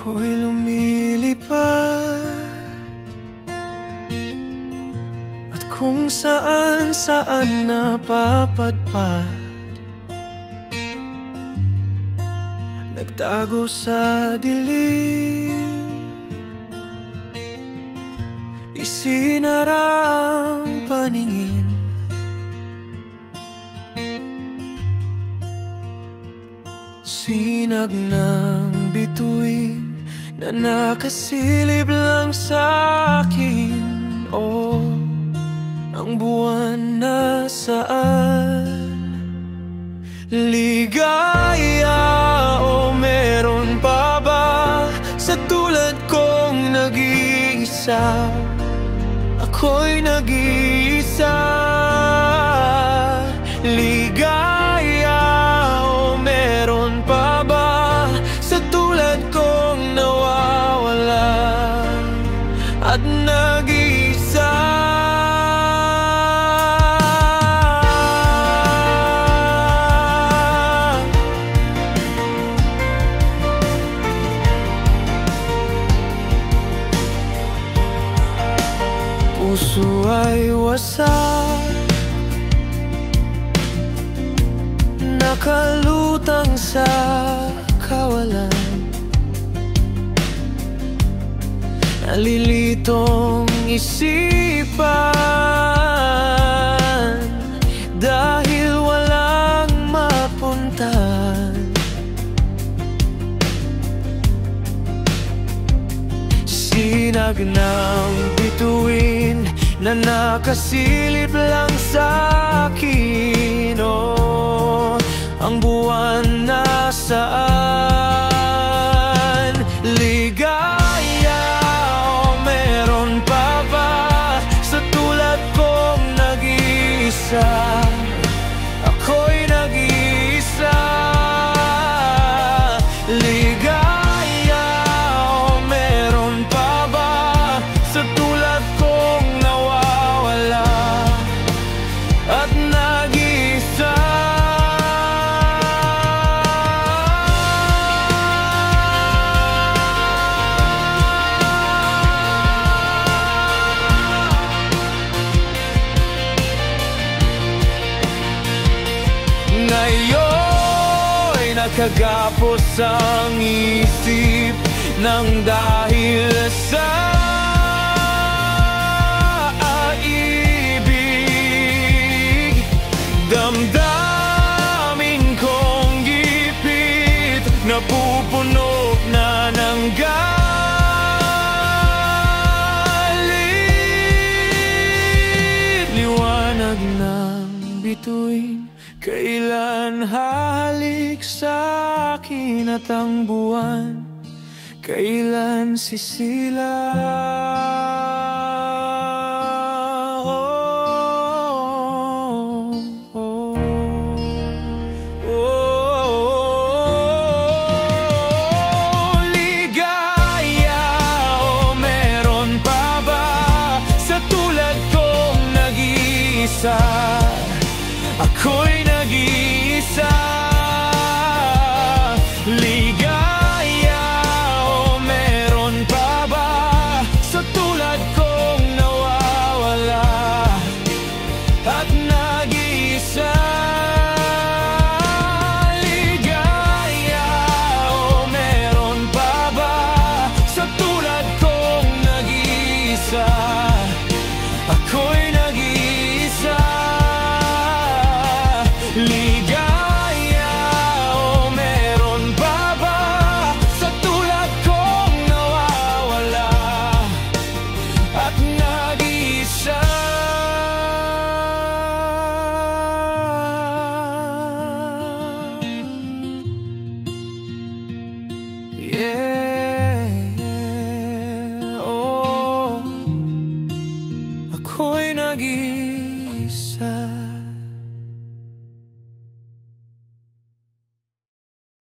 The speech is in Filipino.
Ako'y lumilipad at kung saan saan napapadpad, nagtago sa dilim, isinara ang paningin. Sinag ng bituin na nakasilip lang sa akin. Oh, ang buwan nasaan? Ligaya o meron pa ba sa tulad kong nag-iisa? Ako'y nag-iisa. Ligaya o meron pa ba sa tulad kong nawawala at nag-iisa? Puso ay wasak, nakalutang sa kawalan, nalilitong isipan dahil walang mapuntahan. Sinag ng bituin na nakasilip lang sa akin. Oh, ang buwan nasaan? Ligaya o meron pa ba sa tulad kong nag-iisa? Ako'y nag-iisa. Ligaya o meron pa ba sa tulad kong nawawala at nag-iisa? Ngayon'y nakagapos ang isip ng dahil sa ibig. Damdamin kong gipit, napupuno na ng galit. Liwanag ng bituin, kailan halik sa akin at ang buwan, kailan sisila? Ligaya o meron pa ba sa tulad kong nag-iisa? Ako'y nag-iisa. Ligaya o meron pa ba sa tulad kong nawawala at nag-iisa? Ligaya o meron pa ba sa tulad kong nag-iisa? Ako'y nag-iisa. Ligaya o meron pa ba sa tulad kong nawawala at nag-iisa? Yeah.